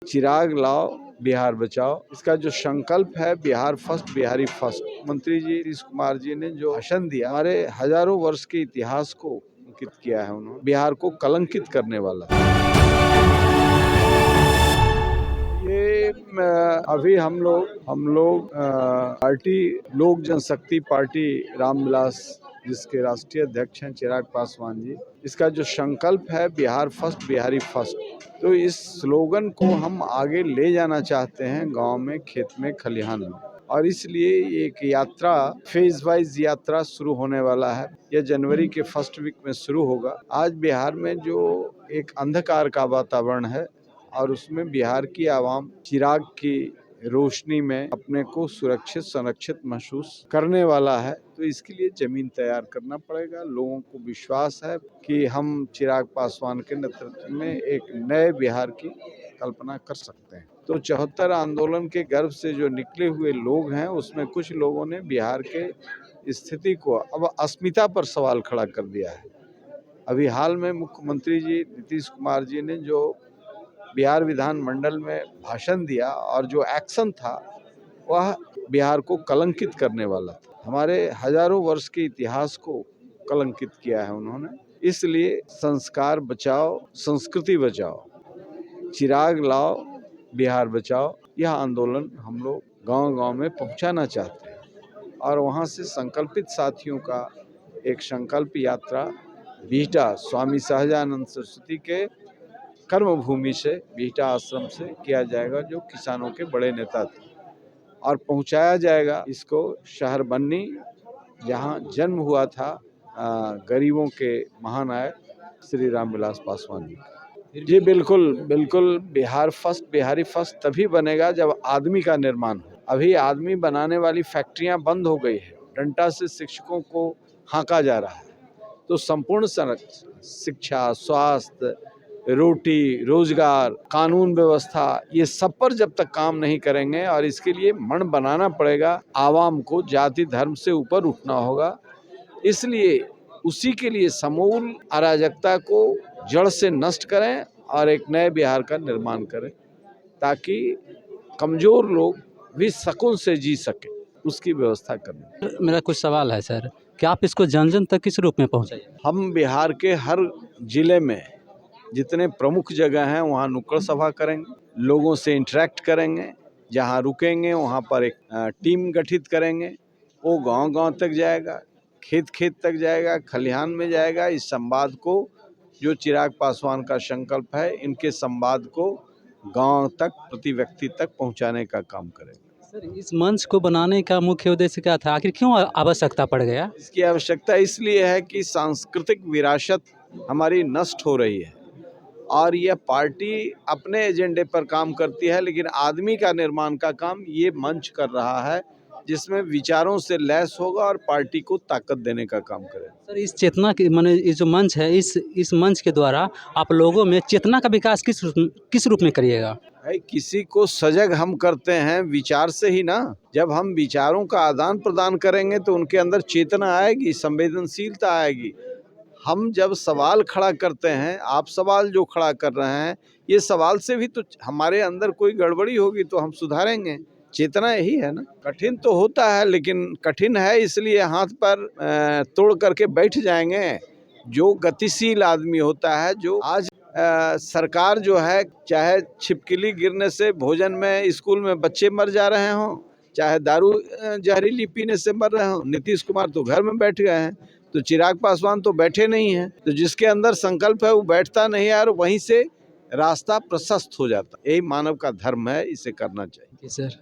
चिराग लाओ बिहार बचाओ, इसका जो संकल्प है बिहार फर्स्ट बिहारी फर्स्ट। मंत्री जी नीतीश कुमार जी ने जो भाषण दिया, हमारे हजारों वर्ष के इतिहास को अंकित किया है। उन्होंने बिहार को कलंकित करने वाला ये अभी हम लोग पार्टी लोक जनशक्ति पार्टी रामविलास जिसके राष्ट्रीय अध्यक्ष हैं चिराग पासवान जी, इसका जो संकल्प है बिहार फर्स्ट बिहारी फर्स्ट, तो इस स्लोगन को हम आगे ले जाना चाहते हैं गांव में, खेत में, खलिहान में। और इसलिए एक यात्रा फेज वाइज यात्रा शुरू होने वाला है। यह जनवरी के फर्स्ट वीक में शुरू होगा। आज बिहार में जो एक अंधकार का वातावरण है और उसमें बिहार की आवाम चिराग की रोशनी में अपने को सुरक्षित संरक्षित महसूस करने वाला है। तो इसके लिए जमीन तैयार करना पड़ेगा। लोगों को विश्वास है कि हम चिराग पासवान के नेतृत्व में एक नए बिहार की कल्पना कर सकते हैं। तो 74 आंदोलन के गर्भ से जो निकले हुए लोग हैं, उसमें कुछ लोगों ने बिहार के स्थिति को अब अस्मिता पर सवाल खड़ा कर दिया है। अभी हाल में मुख्यमंत्री जी नीतीश कुमार जी ने जो बिहार विधानमंडल में भाषण दिया और जो एक्शन था वह बिहार को कलंकित करने वाला था। हमारे हजारों वर्ष के इतिहास को कलंकित किया है उन्होंने। इसलिए संस्कार बचाओ, संस्कृति बचाओ, चिराग लाओ बिहार बचाओ, यह आंदोलन हम लोग गांव-गांव में पहुंचाना चाहते हैं। और वहां से संकल्पित साथियों का एक संकल्प यात्रा बिहटा स्वामी सहजानंद सरस्वती के कर्मभूमि से, बिहटा आश्रम से किया जाएगा, जो किसानों के बड़े नेता थे, और पहुंचाया जाएगा इसको शहर बन्नी, जहां जन्म हुआ था गरीबों के महानायक श्री रामविलास पासवान जी। जी बिल्कुल बिल्कुल, बिहार फर्स्ट बिहारी फर्स्ट तभी बनेगा जब आदमी का निर्माण हो। अभी आदमी बनाने वाली फैक्ट्रियां बंद हो गई है, डंडा से शिक्षकों को हाँका जा रहा है। तो संपूर्ण शिक्षा, स्वास्थ्य, रोटी, रोजगार, कानून व्यवस्था, ये सब पर जब तक काम नहीं करेंगे, और इसके लिए मन बनाना पड़ेगा, आवाम को जाति धर्म से ऊपर उठना होगा। इसलिए उसी के लिए समूल अराजकता को जड़ से नष्ट करें और एक नए बिहार का निर्माण करें, ताकि कमजोर लोग भी सुकून से जी सके, उसकी व्यवस्था करें। मेरा कुछ सवाल है सर, क्या आप इसको जन जन तक किस रूप में पहुँचाएंगे? हम बिहार के हर जिले में जितने प्रमुख जगह हैं वहाँ नुक्कड़ सभा करेंगे, लोगों से इंटरेक्ट करेंगे, जहाँ रुकेंगे वहाँ पर एक टीम गठित करेंगे। वो गांव-गांव तक जाएगा, खेत-खेत तक जाएगा, खलिहान में जाएगा। इस संवाद को, जो चिराग पासवान का संकल्प है, इनके संवाद को गांव तक, प्रति व्यक्ति तक पहुँचाने का काम करेंगे। सर, इस मंच को बनाने का मुख्य उद्देश्य क्या था? आखिर क्यों आवश्यकता पड़ गया? इसकी आवश्यकता इसलिए है कि सांस्कृतिक विरासत हमारी नष्ट हो रही है, और यह पार्टी अपने एजेंडे पर काम करती है, लेकिन आदमी का निर्माण का काम ये मंच कर रहा है, जिसमें विचारों से लैस होगा और पार्टी को ताकत देने का काम करेगा। सर, इस चेतना की माने ये जो मंच है, इस मंच के द्वारा आप लोगों में चेतना का विकास किस रूप में करिएगा? भाई, किसी को सजग हम करते हैं विचार से ही ना। जब हम विचारों का आदान प्रदान करेंगे तो उनके अंदर चेतना आएगी, संवेदनशीलता आएगी। हम जब सवाल खड़ा करते हैं, आप सवाल जो खड़ा कर रहे हैं, ये सवाल से भी तो हमारे अंदर कोई गड़बड़ी होगी तो हम सुधारेंगे। चेतना यही है ना। कठिन तो होता है, लेकिन कठिन है इसलिए हाथ पर तोड़ करके बैठ जाएंगे। जो गतिशील आदमी होता है, जो आज सरकार जो है, चाहे छिपकली गिरने से भोजन में स्कूल में बच्चे मर जा रहे हों, चाहे दारू जहरीली पीने से मर रहे हों, नीतीश कुमार तो घर में बैठ गए हैं, तो चिराग पासवान तो बैठे नहीं हैं। तो जिसके अंदर संकल्प है वो बैठता नहीं है, और वहीं से रास्ता प्रशस्त हो जाता। यही मानव का धर्म है, इसे करना चाहिए। जी सर।